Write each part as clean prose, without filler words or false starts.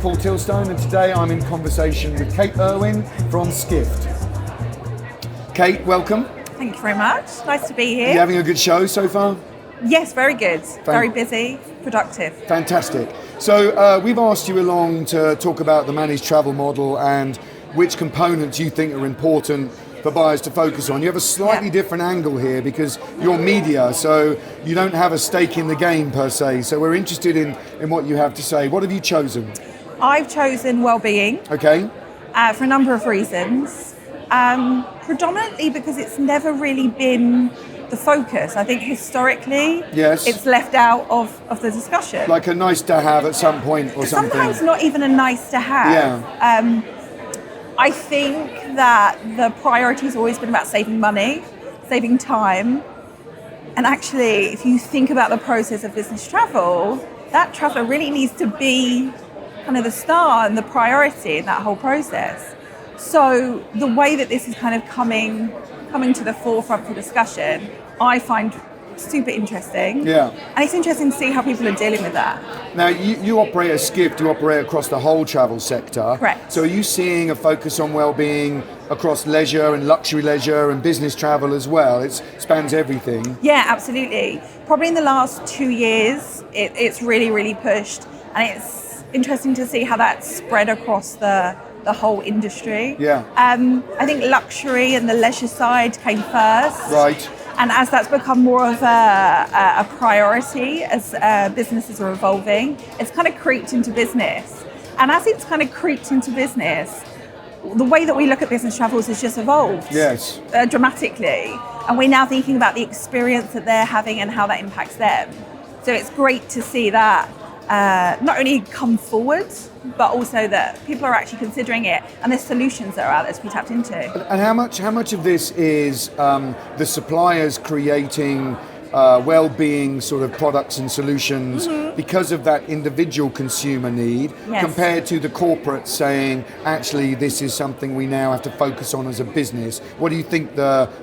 Paul Tilstone, and today I'm in conversation with Kate Irwin from Skift. Kate, welcome. Thank you very much. Nice to be here. Are you having a good show so far? Yes, very good. Very busy, productive. Fantastic. So we've asked you along to talk about the managed travel model and which components you think are important for buyers to focus on. You have a slightly different angle here because you're media, so you don't have a stake in the game per se. So we're interested in what you have to say. What have you chosen? I've chosen Wellbeing. Okay. For a number of reasons. Predominantly because it's never really been the focus. I think historically it's left out of the discussion. Like a nice to have at some point or something. Sometimes not even a nice to have. Yeah. I think that the priority has always been about saving money, saving time. And actually, if you think about the process of business travel, that traveller really needs to be kind of the star and the priority in that whole process. So the way that this is kind of coming to the forefront for discussion, I find super interesting. Yeah. And it's interesting to see how people are dealing with that. Now, you operate as Skift, you operate across the whole travel sector. Correct. So are you seeing a focus on well-being across leisure and luxury leisure and business travel as well? It spans everything. Yeah, absolutely. Probably in the last 2 years, it's really, really pushed. And it's interesting to see how that's spread across the whole industry. Yeah. I think luxury and the leisure side came first. Right. And as that's become more of a priority as businesses are evolving, it's kind of creeped into business. And as it's kind of creeped into business, the way that we look at business travels has just evolved dramatically. And we're now thinking about the experience that they're having and how that impacts them. So it's great to see that not only come forward, but also that people are actually considering it, and there's solutions that are out there to be tapped into. And how much of this is the suppliers creating well-being sort of products and solutions because of that individual consumer need, compared to the corporate saying, actually, this is something we now have to focus on as a business? What do you think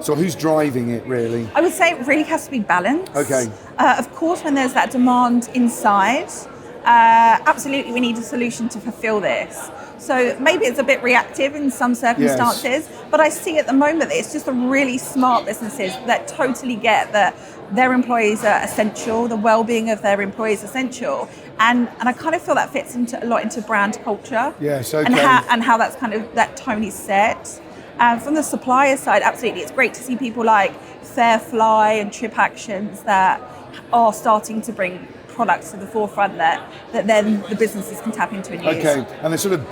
who's driving it really? I would say it really has to be balanced. Okay. Of course, when there's that demand inside, absolutely we need a solution to fulfill this. So maybe it's a bit reactive in some circumstances, but I see at the moment that it's just the really smart businesses that totally get that their employees are essential, the well-being of their employees is essential, and I kind of feel that fits a lot into brand culture. Yes, okay. And how that's kind of, that tone is set. From the supplier side, absolutely, it's great to see people like Fairfly and Trip Actions that are starting to bring products to the forefront that then the businesses can tap into and use. Okay, and they're sort of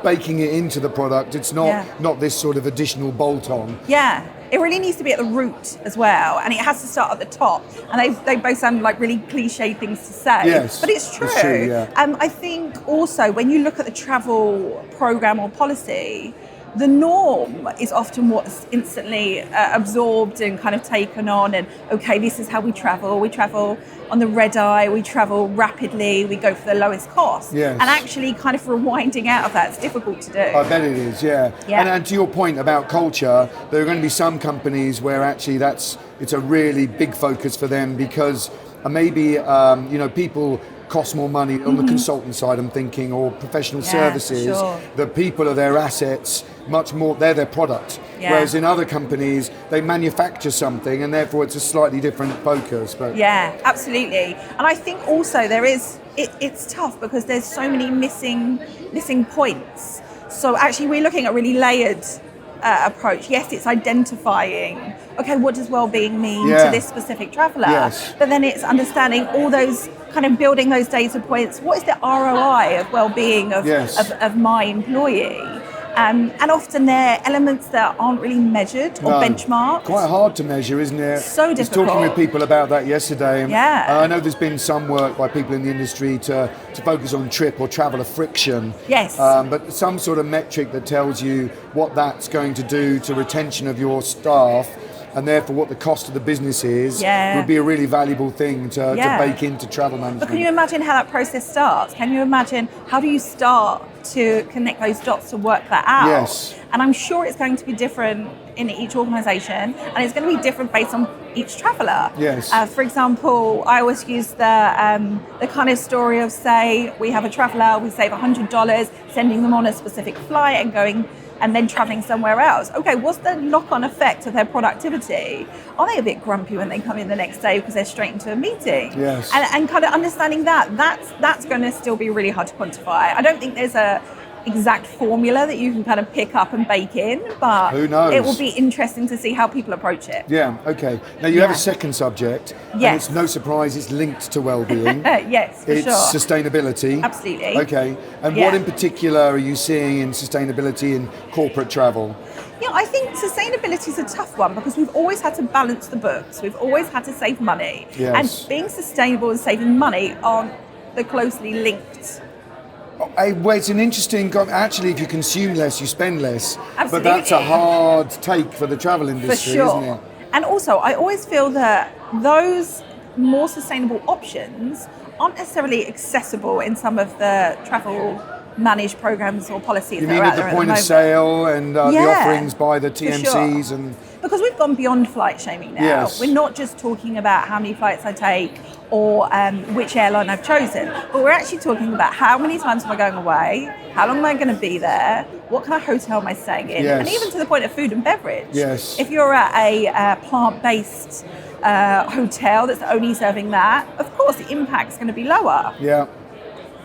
baking it into the product. It's not this sort of additional bolt-on. Yeah, it really needs to be at the root as well, and it has to start at the top. And they both sound like really cliche things to say, but it's true. It's true, yeah. I think also when you look at the travel program or policy, the norm is often what's instantly absorbed and kind of taken on, and okay, this is how we travel. We travel on the red eye, we travel rapidly, we go for the lowest cost. Yes. And actually kind of rewinding out of that is difficult to do. I bet it is, yeah. And to your point about culture, there are going to be some companies where actually it's a really big focus for them because maybe people cost more money on the consultant side, I'm thinking, or professional services. Sure. The people are their assets, much more, they're their product. Yeah. Whereas in other companies, they manufacture something and therefore it's a slightly different focus. But yeah, absolutely. And I think also it's tough because there's so many missing points. So actually we're looking at really layered approach. Yes, it's identifying, okay, what does well-being mean to this specific traveller? But then it's understanding all those, kind of building those data points. What is the ROI of well-being of my employee? And often they're elements that aren't really measured or benchmarked. Quite hard to measure, isn't it? So difficult. I was talking with people about that yesterday. And I know there's been some work by people in the industry to focus on trip or traveller friction. Yes. But some sort of metric that tells you what that's going to do to retention of your staff, and therefore what the cost of the business is, would be a really valuable thing to bake into travel management. But can you imagine how that process starts? Can you imagine how do you start to connect those dots to work that out? Yes. And I'm sure it's going to be different in each organisation, and it's going to be different based on each traveller. Yes. For example, I always use the kind of story of, say, we have a traveller, we save $100, sending them on a specific flight and going and then traveling somewhere else. Okay, what's the knock-on effect of their productivity? Are they a bit grumpy when they come in the next day because they're straight into a meeting? Yes. And kind of understanding that's going to still be really hard to quantify. I don't think there's a exact formula that you can kind of pick up and bake in, but who knows? It will be interesting to see how people approach it. Yeah, okay. Now you have a second subject, and Yes. it's no surprise it's linked to well-being. Yes, for It's sure. sustainability. Absolutely. Okay, and what in particular are you seeing in sustainability in corporate travel? Yeah, I think sustainability is a tough one because we've always had to balance the books. We've always had to save money. Yes. And being sustainable and saving money aren't the closely linked. Well, it's an interesting. Actually, if you consume less, you spend less. Absolutely. But that's a hard take for the travel industry, For sure. isn't it? And also, I always feel that those more sustainable options aren't necessarily accessible in some of the travel managed programs or policies You that mean are out at there the at point the of moment. sale and the offerings by the for sure. TMCs and Because we've gone beyond flight shaming now. Yes. We're not just talking about how many flights I take or which airline I've chosen, but we're actually talking about how many times am I going away, how long am I going to be there, what kind of hotel am I staying in, Yes. and even to the point of food and beverage. Yes. If you're at a plant-based hotel that's only serving that, of course the impact's going to be lower. yeah.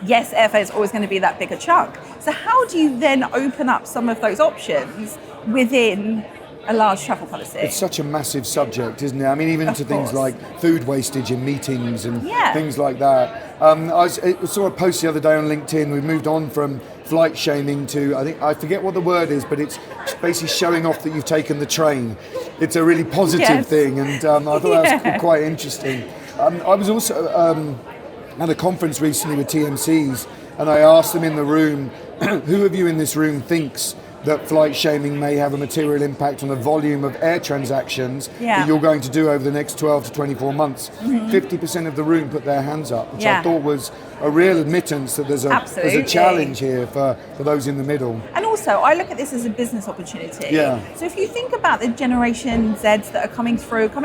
Yes, airfare is always going to be that bigger chunk. So how do you then open up some of those options within a large travel policy? It's such a massive subject, isn't it? I mean, even Of to things course. like food wastage in meetings and Yeah. things like that. I saw a post the other day on LinkedIn. We've moved on from flight shaming to, I forget what the word is, but it's basically showing off that you've taken the train. It's a really positive Yes. thing, and I thought that was quite interesting. I was also at a conference recently with TMCs, and I asked them in the room, who of you in this room thinks that flight shaming may have a material impact on the volume of air transactions that you're going to do over the next 12 to 24 months. 50% of the room put their hands up, which I thought was a real admittance that there's a challenge here for those in the middle. And also, I look at this as a business opportunity. Yeah. So if you think about the Generation Zs that are coming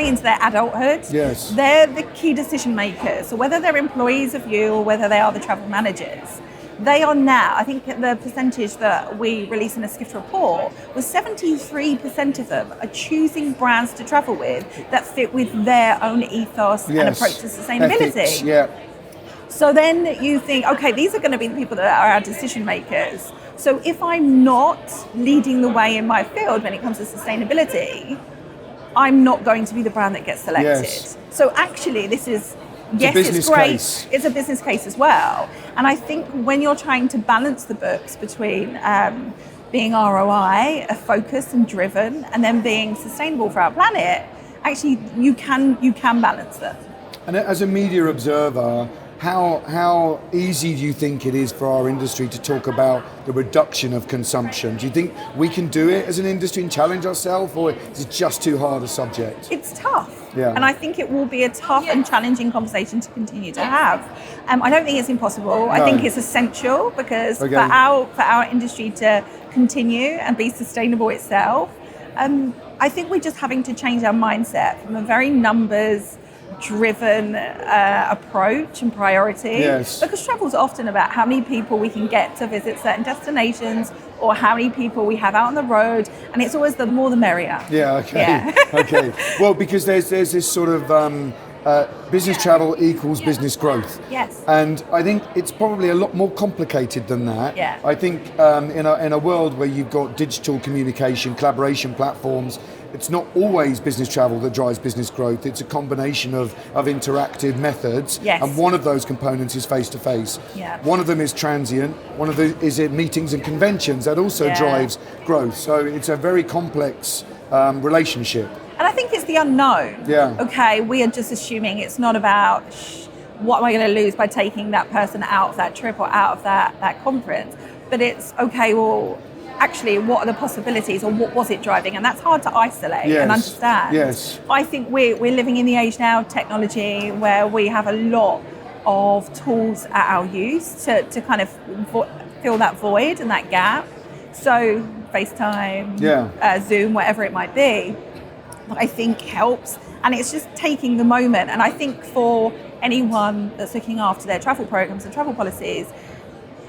into their adulthood, Yes. they're the key decision makers. So whether they're employees of you or whether they are the travel managers, they are now, I think the percentage that we released in a Skift report was 73% of them are choosing brands to travel with that fit with their own ethos and approach to sustainability. Ethics, yeah. So then you think, okay, these are going to be the people that are our decision makers. So if I'm not leading the way in my field when it comes to sustainability, I'm not going to be the brand that gets selected. Yes. So actually this is, yes, business it's great. case. It's a business case as well. And I think when you're trying to balance the books between being ROI, focused and driven, and then being sustainable for our planet, actually you can balance them. And as a media observer, how easy do you think it is for our industry to talk about the reduction of consumption? Do you think we can do it as an industry and challenge ourselves, or is it just too hard a subject? It's tough. Yeah. And I think it will be a tough and challenging conversation to continue to have. I don't think it's impossible. I think it's essential because for our industry to continue and be sustainable itself, I think we're just having to change our mindset from a very numbers-driven approach and priority. Yes. Because travel's often about how many people we can get to visit certain destinations or how many people we have out on the road, and it's always the more the merrier. Yeah, okay. Yeah. Okay. Well, because there's this sort of business travel equals business growth. Yes. And I think it's probably a lot more complicated than that. Yeah. I think in a world where you've got digital communication, collaboration platforms, it's not always business travel that drives business growth. It's a combination of interactive methods. Yes. And one of those components is face-to-face. Yeah. One of them is transient. One of them is in meetings and conventions. That also drives growth. So it's a very complex relationship. And I think it's the unknown. Yeah. Okay, we are just assuming it's not about what am I going to lose by taking that person out of that trip or out of that conference. But it's, okay, well, actually, what are the possibilities or what was it driving? And that's hard to isolate and understand. Yes. I think we're living in the age now of technology where we have a lot of tools at our use to kind of fill that void and that gap. So FaceTime, Yeah. Zoom, whatever it might be, that I think helps. And it's just taking the moment. And I think for anyone that's looking after their travel programs and travel policies,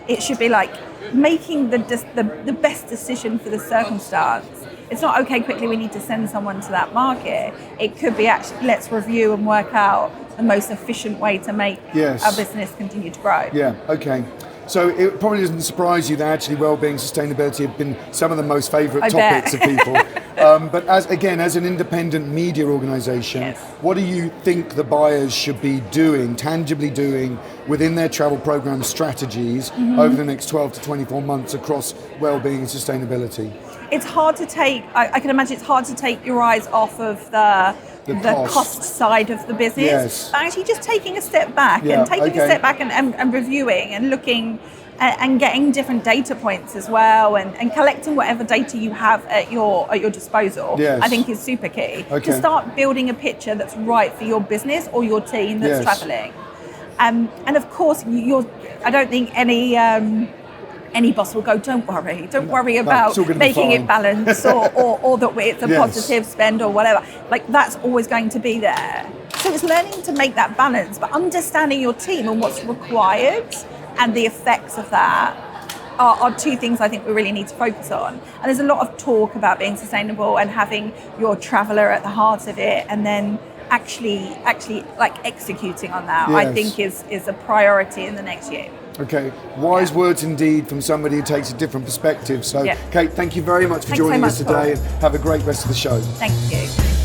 it should be like making the best decision for the circumstance. It's not, okay, quickly we need to send someone to that market. It could be actually, let's review and work out the most efficient way to make our business continue to grow. Yeah, okay. So it probably doesn't surprise you that actually wellbeing, sustainability have been some of the most favourite topics of people. But as an independent media organisation, what do you think the buyers should be doing, tangibly doing, within their travel programme strategies over the next 12 to 24 months across wellbeing and sustainability? It's hard to take, I can imagine it's hard to take your eyes off of the cost side of the business. Yes. But actually just taking a step back and reviewing and looking and getting different data points as well and collecting whatever data you have at your disposal, I think is super key. To start building a picture that's right for your business or your team that's traveling. And of course, I don't think any boss will go, don't worry about making it balanced or that it's a positive spend or whatever. Like, that's always going to be there. So it's learning to make that balance, but understanding your team and what's required and the effects of that are two things I think we really need to focus on. And there's a lot of talk about being sustainable and having your traveller at the heart of it, and then actually like executing on that, I think is a priority in the next year. Okay, wise words indeed from somebody who takes a different perspective. So, Kate, thank you very much for joining us today, and have a great rest of the show. Thank you.